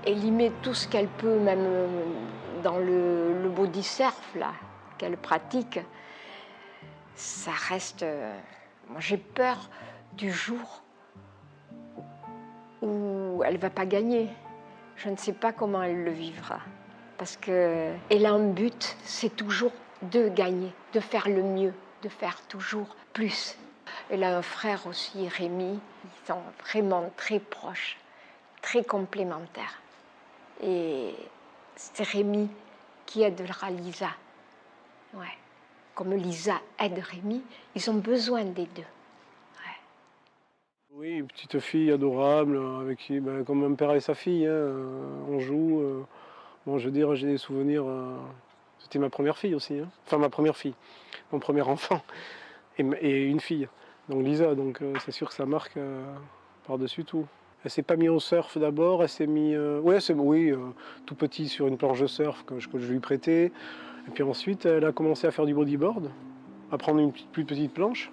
Elle y met tout ce qu'elle peut, même dans le body surf là, qu'elle pratique. Ça reste... moi j'ai peur du jour où elle ne va pas gagner. Je ne sais pas comment elle le vivra. Parce qu'elle a un but, c'est toujours de gagner, de faire le mieux, de faire toujours plus. Elle a un frère aussi, Rémi. Ils sont vraiment très proches, très complémentaires. Et c'est Rémi qui aidera Lisa. Ouais. Comme Lisa aide Rémi, ils ont besoin des deux. Ouais. Oui, une petite fille adorable, avec qui, comme un père et sa fille, hein, on joue. Bon, je veux dire, j'ai des souvenirs. C'était ma première fille aussi, hein. Enfin ma première fille, mon premier enfant, et une fille. Donc Lisa, donc c'est sûr que ça marque par-dessus tout. Elle s'est pas mise au surf d'abord, elle s'est mise, tout petit sur une planche de surf que je lui prêtais. Et puis ensuite, elle a commencé à faire du bodyboard, à prendre une plus petite planche.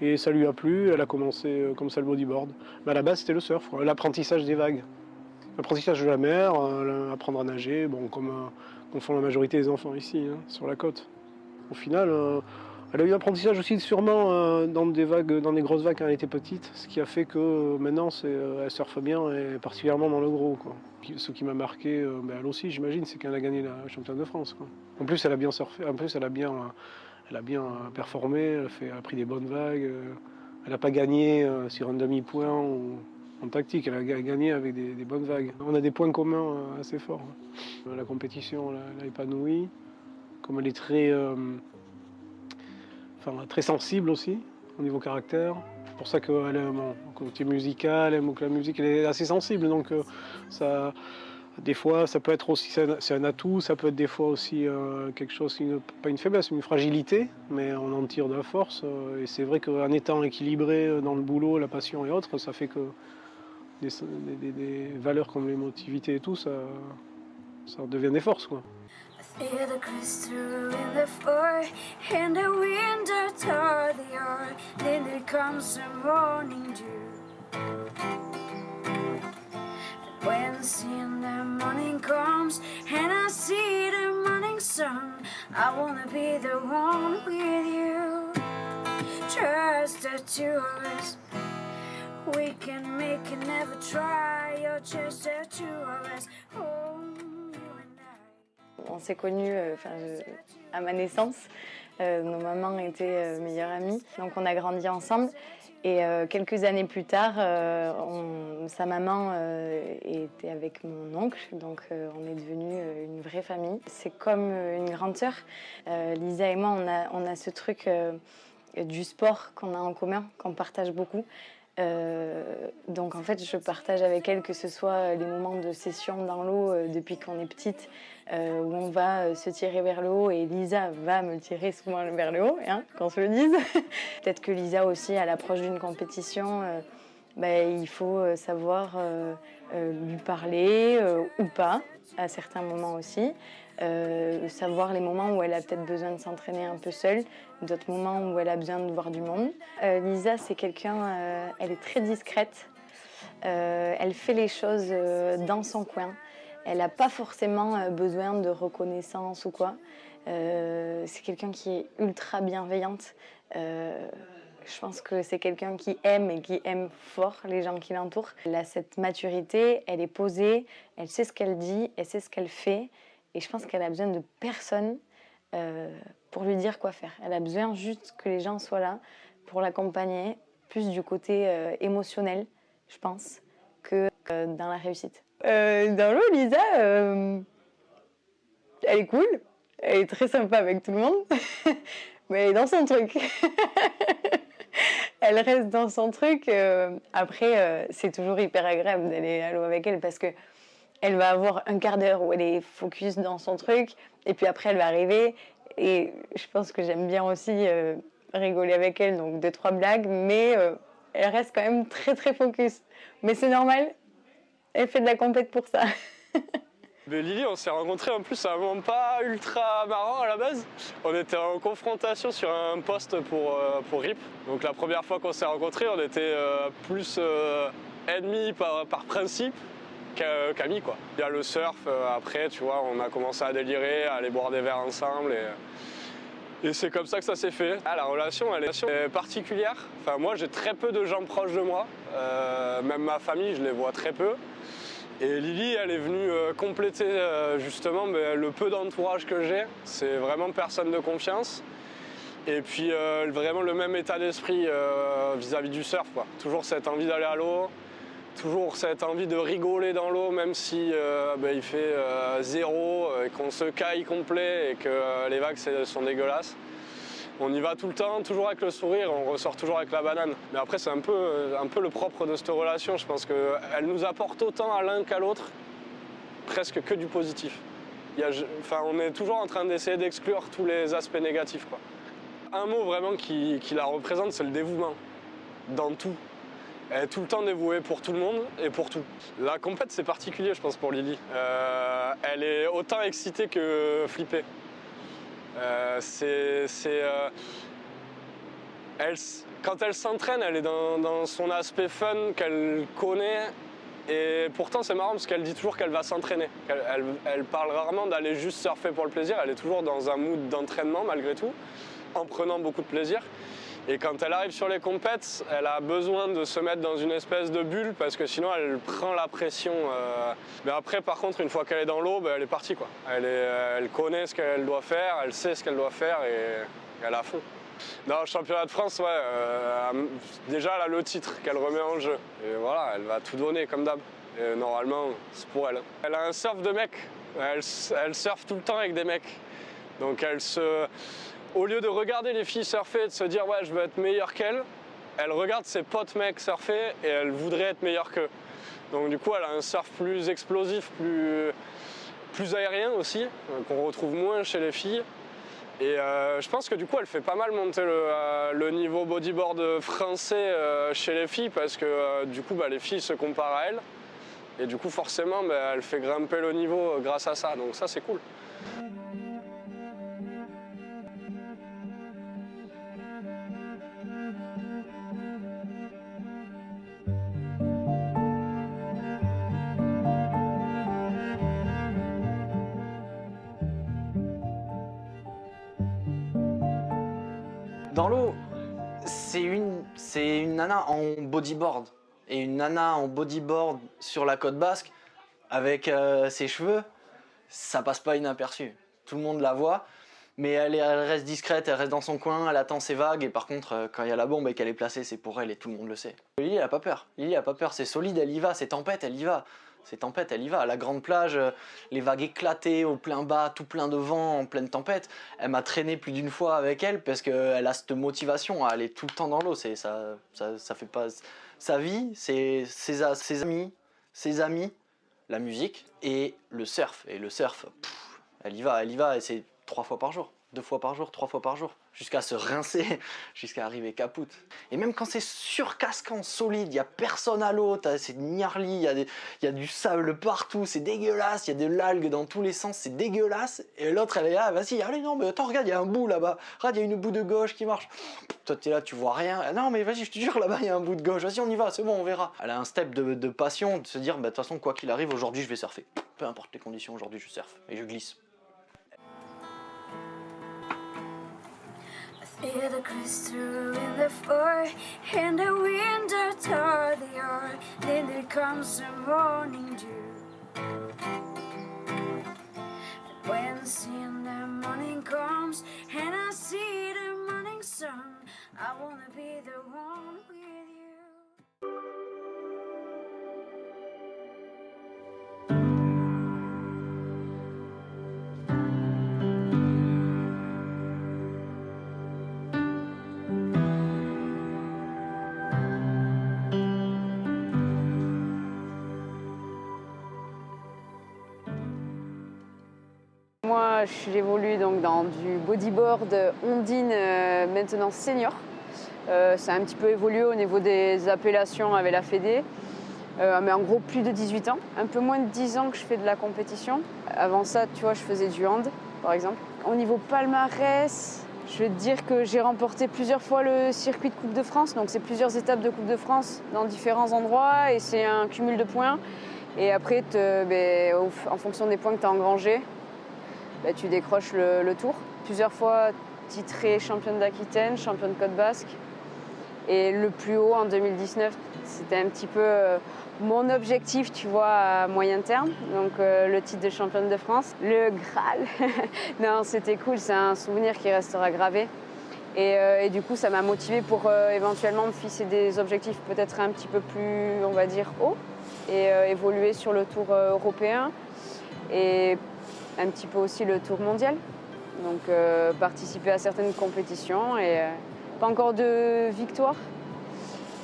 Et ça lui a plu, elle a commencé comme ça le bodyboard. Mais à la base, c'était le surf, quoi, l'apprentissage des vagues. L'apprentissage de la mer, apprendre à nager, bon, comme font la majorité des enfants ici, hein, sur la côte. Au final, elle a eu l'apprentissage aussi sûrement dans des vagues, dans des grosses vagues quand elle était petite, ce qui a fait que maintenant, elle surfe bien, et particulièrement dans le gros, quoi. Ce qui m'a marqué, elle aussi, j'imagine, c'est qu'elle a gagné la championne de France, quoi. En plus, elle a bien surfé, en plus, elle a bien performé, elle a pris des bonnes vagues. Elle n'a pas gagné sur un demi-point ou en tactique, elle a gagné avec des bonnes vagues. On a des points communs assez forts. La compétition l'a épanouie, comme elle est très sensible aussi au niveau caractère. C'est pour ça qu'elle a un côté musical, elle aime que la musique, elle est assez sensible. Donc ça, des fois, ça peut être aussi, c'est un atout, ça peut être des fois aussi quelque chose, pas une faiblesse, une fragilité, mais on en tire de la force. Et c'est vrai qu'en étant équilibré dans le boulot, la passion et autres, ça fait que des valeurs comme l'émotivité et tout, ça devient des forces, quoi. Hear the crystal in the floor, and the wind tore the earth. Then there comes the morning dew. And when the morning comes, and I see the morning sun, I wanna be the one with you. Just the two of us. We can make it, never try. Or just the two of us. Oh, you and I. On s'est connus à ma naissance. Nos mamans étaient meilleures amies, donc on a grandi ensemble. Et quelques années plus tard, sa maman était avec mon oncle, donc on est devenus une vraie famille. C'est comme une grande sœur. Lisa et moi, on a ce truc du sport qu'on a en commun, qu'on partage beaucoup. Donc en fait, je partage avec elle que ce soit les moments de session dans l'eau depuis qu'on est petite, où on va se tirer vers le haut, et Lisa va me tirer souvent vers le haut, hein, qu'on se le dise. Peut-être que Lisa aussi, à l'approche d'une compétition, il faut savoir lui parler ou pas, à certains moments aussi. Savoir les moments où elle a peut-être besoin de s'entraîner un peu seule, d'autres moments où elle a besoin de voir du monde. Lisa, c'est quelqu'un, elle est très discrète, elle fait les choses dans son coin, elle n'a pas forcément besoin de reconnaissance ou quoi. C'est quelqu'un qui est ultra bienveillante. Je pense que c'est quelqu'un qui aime et qui aime fort les gens qui l'entourent. Elle a cette maturité, elle est posée, elle sait ce qu'elle dit, elle sait ce qu'elle fait. Et je pense qu'elle a besoin de personne pour lui dire quoi faire. Elle a besoin juste que les gens soient là pour l'accompagner, plus du côté émotionnel, je pense, que dans la réussite. Dans l'eau, Lisa, elle est cool, elle est très sympa avec tout le monde, mais elle est dans son truc. Elle reste dans son truc. Après, c'est toujours hyper agréable d'aller à l'eau avec elle parce que elle va avoir un quart d'heure où elle est focus dans son truc, et puis après elle va arriver, et je pense que j'aime bien aussi rigoler avec elle, donc 2-3 blagues, mais elle reste quand même très très focus. Mais c'est normal, elle fait de la compète pour ça. Lily, on s'est rencontrés en plus à un moment pas ultra marrant à la base. On était en confrontation sur un poste pour RIP. Donc la première fois qu'on s'est rencontrés, on était plus ennemis par principe. qu'amis, quoi. Il y a le surf, après, tu vois, on a commencé à délirer, à aller boire des verres ensemble et c'est comme ça que ça s'est fait. Ah, la relation, elle est particulière. Enfin, moi, j'ai très peu de gens proches de moi. Même ma famille, je les vois très peu. Et Lily, elle est venue compléter justement le peu d'entourage que j'ai. C'est vraiment personne de confiance. Et puis vraiment le même état d'esprit vis-à-vis du surf, quoi. Toujours cette envie d'aller à l'eau, toujours cette envie de rigoler dans l'eau, même si il fait 0, et qu'on se caille complet et que les vagues sont dégueulasses. On y va tout le temps, toujours avec le sourire, on ressort toujours avec la banane. Mais après, c'est un peu le propre de cette relation. Je pense qu'elle nous apporte autant à l'un qu'à l'autre, presque que du positif. On est toujours en train d'essayer d'exclure tous les aspects négatifs, quoi. Un mot vraiment qui la représente, c'est le dévouement, dans tout. Elle est tout le temps dévouée pour tout le monde et pour tout. La compète, c'est particulier, je pense, pour Lily. Elle est autant excitée que flippée. Quand elle s'entraîne, elle est dans son aspect fun qu'elle connaît. Et pourtant, c'est marrant parce qu'elle dit toujours qu'elle va s'entraîner. Elle parle rarement d'aller juste surfer pour le plaisir. Elle est toujours dans un mood d'entraînement malgré tout, en prenant beaucoup de plaisir. Et quand elle arrive sur les compètes, elle a besoin de se mettre dans une espèce de bulle parce que sinon elle prend la pression. Mais après, par contre, une fois qu'elle est dans l'eau, elle est partie, quoi. Elle connaît ce qu'elle doit faire, elle sait ce qu'elle doit faire et elle est à fond. Dans le championnat de France, déjà elle a le titre qu'elle remet en jeu. Et voilà, elle va tout donner comme d'hab. Et normalement, c'est pour elle. Elle a un surf de mec. Elle surfe tout le temps avec des mecs. Donc au lieu de regarder les filles surfer et de se dire ouais je veux être meilleure qu'elle, elle regarde ses potes mecs surfer et elle voudrait être meilleure qu'eux. Donc du coup elle a un surf plus explosif, plus aérien aussi, qu'on retrouve moins chez les filles. Et je pense que du coup elle fait pas mal monter le niveau bodyboard français chez les filles parce que du coup les filles se comparent à elle. Et du coup forcément elle fait grimper le niveau grâce à ça, donc ça c'est cool. Dans l'eau, c'est une nana en bodyboard. Et une nana en bodyboard sur la côte basque, avec ses cheveux, ça passe pas inaperçu. Tout le monde la voit, mais elle reste discrète, elle reste dans son coin, elle attend ses vagues. Et par contre, quand il y a la bombe et qu'elle est placée, c'est pour elle et tout le monde le sait. Lily, elle a pas peur. Lily a pas peur, c'est solide, elle y va. C'est tempête, elle y va. C'est tempête, elle y va. À la grande plage, les vagues éclatées, au plein bas, tout plein de vent, en pleine tempête. Elle m'a traîné plus d'une fois avec elle parce qu'elle a cette motivation à aller tout le temps dans l'eau. Ça fait pas... Sa vie, c'est ses amis, la musique et le surf. Et le surf, elle y va et c'est 3 fois par jour. 2 fois par jour, 3 fois par jour, jusqu'à se rincer, jusqu'à arriver capoute. Et même quand c'est surcasquant, solide, il n'y a personne à l'eau, c'est gnarli, il y a du sable partout, c'est dégueulasse, il y a de l'algue dans tous les sens, c'est dégueulasse. Et l'autre, elle est là, vas-y, allez, non, mais attends, regarde, il y a un bout là-bas, regarde, il y a une bout de gauche qui marche. Toi, t'es là, tu vois rien. Non, mais vas-y, je te jure, là-bas, il y a un bout de gauche, vas-y, on y va, c'est bon, on verra. Elle a un step de passion, de se dire, de toute façon, quoi qu'il arrive, aujourd'hui, je vais surfer. Peu importe les conditions, aujourd'hui, je surfe et je glisse. Feel the crystal in the floor and the winter tore the earth. Then there comes the morning dew. And when the morning comes and I see the morning sun, I wanna be the one with you. Moi, j'évolue donc dans du bodyboard Ondine, maintenant senior. Ça a un petit peu évolué au niveau des appellations avec la Fédé. Mais en gros, plus de 18 ans. Un peu moins de 10 ans que je fais de la compétition. Avant ça, tu vois, je faisais du hand, par exemple. Au niveau palmarès, je veux te dire que j'ai remporté plusieurs fois le circuit de Coupe de France. Donc, c'est plusieurs étapes de Coupe de France dans différents endroits et c'est un cumul de points. Et après, en fonction des points que tu as engrangés, tu décroches le tour. Plusieurs fois titrée championne d'Aquitaine, championne Côte Basque. Et le plus haut en 2019, c'était un petit peu mon objectif, tu vois, à moyen terme. Donc le titre de championne de France, le Graal. Non, c'était cool, c'est un souvenir qui restera gravé. Et du coup, ça m'a motivée pour éventuellement me fixer des objectifs peut-être un petit peu plus, on va dire, hauts. Et évoluer sur le tour européen et un petit peu aussi le tour mondial. Donc participer à certaines compétitions et pas encore de victoire,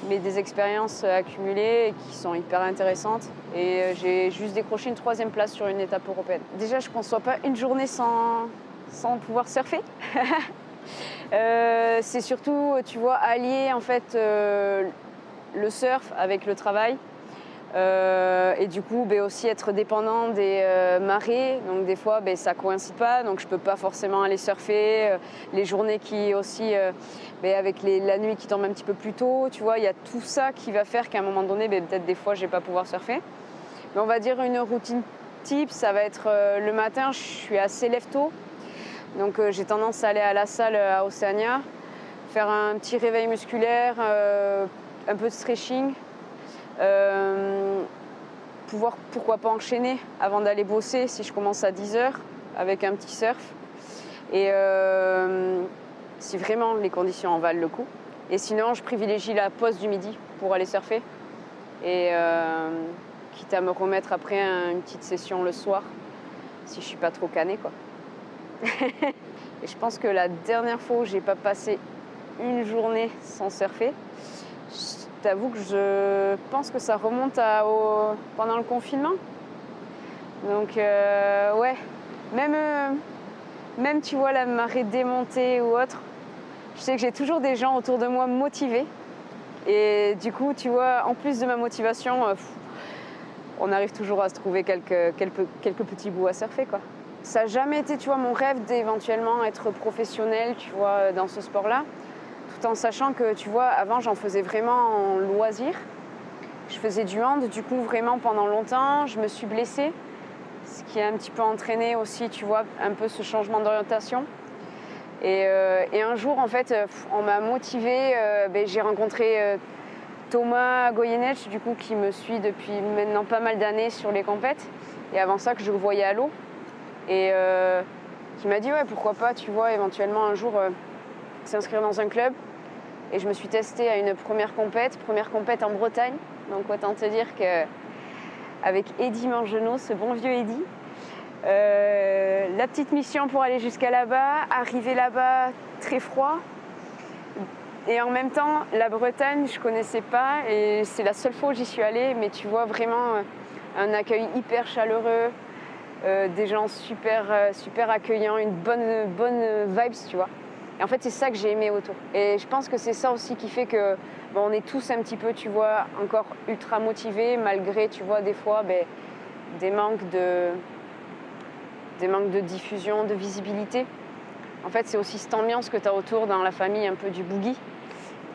mais des expériences accumulées qui sont hyper intéressantes. Et j'ai juste décroché une 3e place sur une étape européenne. Déjà, je ne conçois pas une journée sans pouvoir surfer. C'est surtout, tu vois, allier en fait le surf avec le travail. Et du coup, aussi être dépendant des marées. Donc des fois, ça ne coïncide pas, donc je ne peux pas forcément aller surfer. Les journées qui aussi, avec la nuit qui tombe un petit peu plus tôt, tu vois, il y a tout ça qui va faire qu'à un moment donné, peut-être des fois, je ne vais pas pouvoir surfer. Mais on va dire une routine type, ça va être le matin, je suis assez lève-tôt. Donc j'ai tendance à aller à la salle à Océania, faire un petit réveil musculaire, un peu de stretching. Pouvoir pourquoi pas enchaîner avant d'aller bosser si je commence à 10h avec un petit surf et si vraiment les conditions en valent le coup. Et sinon je privilégie la pause du midi pour aller surfer et quitte à me remettre après une petite session le soir si je suis pas trop canée quoi. Et je pense que la dernière fois où j'ai pas passé une journée sans surfer, je t'avoue que je pense que ça remonte pendant le confinement. Donc ouais, même tu vois la marée démontée ou autre, je sais que j'ai toujours des gens autour de moi motivés. Et du coup, tu vois, en plus de ma motivation, on arrive toujours à se trouver quelques petits bouts à surfer, quoi. Ça n'a jamais été, tu vois, mon rêve d'éventuellement être professionnel, tu vois, dans ce sport-là. Tout en sachant que, tu vois, avant, j'en faisais vraiment en loisir. Je faisais du hand, du coup, vraiment pendant longtemps. Je me suis blessée, ce qui a un petit peu entraîné aussi, tu vois, un peu ce changement d'orientation. Et un jour, en fait, on m'a motivée. J'ai rencontré Thomas Goyeneche, du coup, qui me suit depuis maintenant pas mal d'années sur les compètes. Et avant ça, que je le voyais à l'eau. Et qui m'a dit, ouais, pourquoi pas, tu vois, éventuellement un jour s'inscrire dans un club. Et je me suis testée à une première compète en Bretagne. Donc autant te dire qu'avec Eddy Mangenot, ce bon vieux Eddy, la petite mission pour aller jusqu'à là-bas, arriver là-bas très froid. Et en même temps, la Bretagne, je connaissais pas et c'est la seule fois où j'y suis allée. Mais tu vois vraiment un accueil hyper chaleureux, des gens super accueillants, une bonne vibes, tu vois. Et en fait, c'est ça que j'ai aimé autour. Et je pense que c'est ça aussi qui fait que on est tous un petit peu, tu vois, encore ultra motivés, malgré, tu vois, des fois, des manques de diffusion, de visibilité. En fait, c'est aussi cette ambiance que tu as autour dans la famille, un peu du boogie.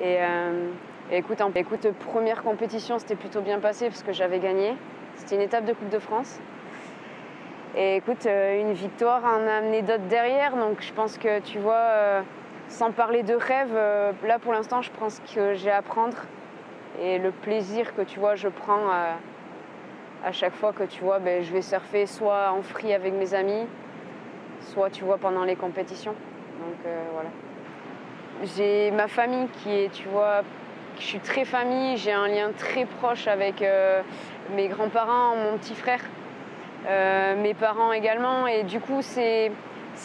Et écoute, première compétition, c'était plutôt bien passé parce que j'avais gagné. C'était une étape de Coupe de France. Et écoute, une victoire en a amené d'autres derrière, donc je pense que tu vois, sans parler de rêve, là pour l'instant je pense que j'ai à apprendre et le plaisir que tu vois je prends à chaque fois que tu vois, je vais surfer soit en free avec mes amis, soit tu vois pendant les compétitions. Donc voilà. J'ai ma famille qui est, tu vois, je suis très famille, j'ai un lien très proche avec mes grands-parents, mon petit frère. Mes parents également et du coup c'est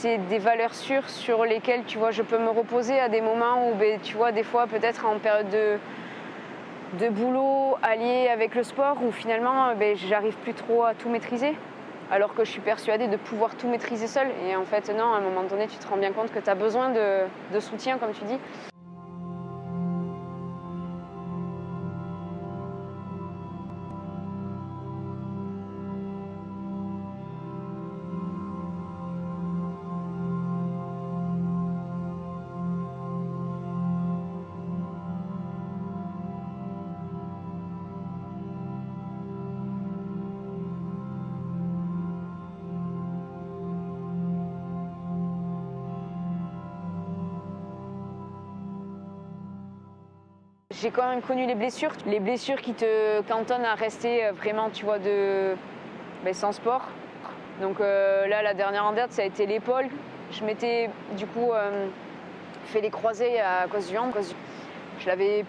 des valeurs sûres sur lesquelles tu vois je peux me reposer à des moments où tu vois des fois peut-être en période de boulot allié avec le sport où finalement j'arrive plus trop à tout maîtriser alors que je suis persuadée de pouvoir tout maîtriser seule et en fait non, à un moment donné tu te rends bien compte que tu as besoin de soutien comme tu dis. J'ai quand même connu les blessures qui te cantonnent à rester vraiment, tu vois, sans sport. Donc là, la dernière en date, ça a été l'épaule. Je m'étais du coup fait les croisés à cause du hanche. Je l'avais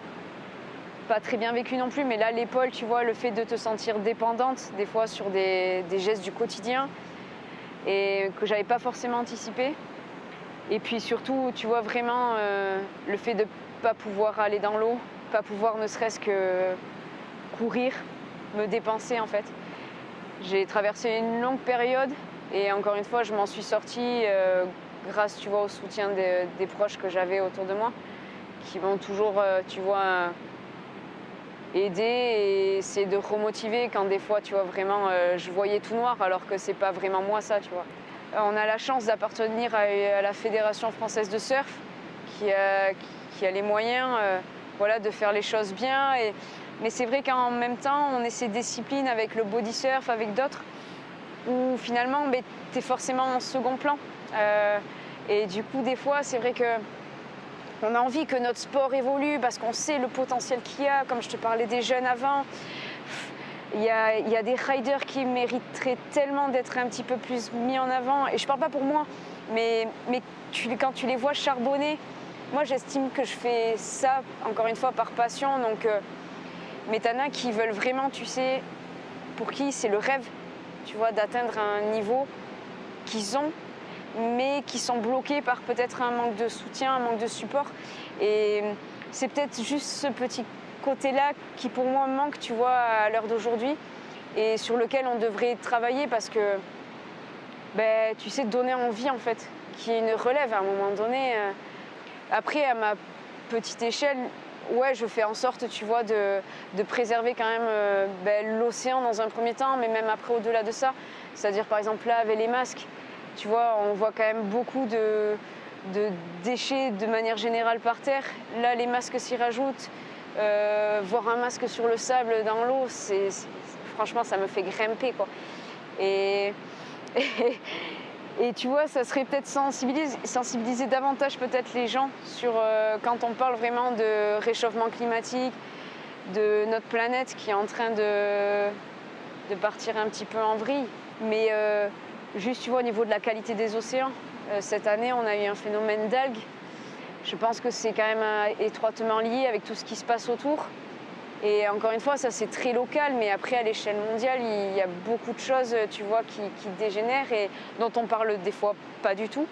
pas très bien vécu non plus, mais là, l'épaule, tu vois, le fait de te sentir dépendante des fois sur des gestes du quotidien et que j'avais pas forcément anticipé. Et puis surtout, tu vois, vraiment le fait de pas pouvoir aller dans l'eau, pas pouvoir ne serait-ce que courir, me dépenser en fait. J'ai traversé une longue période et encore une fois, je m'en suis sortie grâce, tu vois, au soutien des proches que j'avais autour de moi, qui m'ont toujours, tu vois, aidé et essayé de remotiver quand des fois, tu vois, vraiment, je voyais tout noir alors que c'est pas vraiment moi ça, tu vois. On a la chance d'appartenir à la Fédération française de surf qui a les moyens voilà, de faire les choses bien. Mais c'est vrai qu'en même temps, on a ces disciplines avec le body surf, avec d'autres, où finalement, tu es forcément en second plan. Et du coup, des fois, c'est vrai qu'on a envie que notre sport évolue parce qu'on sait le potentiel qu'il y a, comme je te parlais des jeunes avant. Il y a des riders qui mériteraient tellement d'être un petit peu plus mis en avant. Et je parle pas pour moi, mais quand tu les vois charbonner, moi j'estime que je fais ça, encore une fois, par passion. Donc, mais t'en as qui veulent vraiment, tu sais, pour qui c'est le rêve, tu vois, d'atteindre un niveau qu'ils ont, mais qui sont bloqués par peut-être un manque de soutien, un manque de support. Et c'est peut-être juste ce petit côté-là qui pour moi manque, tu vois, à l'heure d'aujourd'hui et sur lequel on devrait travailler parce que, tu sais, donner envie en fait, qu'il y ait une relève à un moment donné. Après, à ma petite échelle, ouais, je fais en sorte, tu vois, de préserver quand même l'océan dans un premier temps, mais même après au-delà de ça. C'est-à-dire par exemple là avec les masques, tu vois, on voit quand même beaucoup de déchets de manière générale par terre. Là, les masques s'y rajoutent. Voir un masque sur le sable dans l'eau, franchement, ça me fait grimper, quoi. Et tu vois, ça serait peut-être sensibiliser davantage peut-être les gens sur quand on parle vraiment de réchauffement climatique, de notre planète qui est en train de partir un petit peu en vrille. Mais juste, tu vois, au niveau de la qualité des océans, cette année, on a eu un phénomène d'algues. Je pense que c'est quand même étroitement lié avec tout ce qui se passe autour. Et encore une fois, ça c'est très local, mais après à l'échelle mondiale, il y a beaucoup de choses, tu vois, qui dégénèrent et dont on parle des fois pas du tout.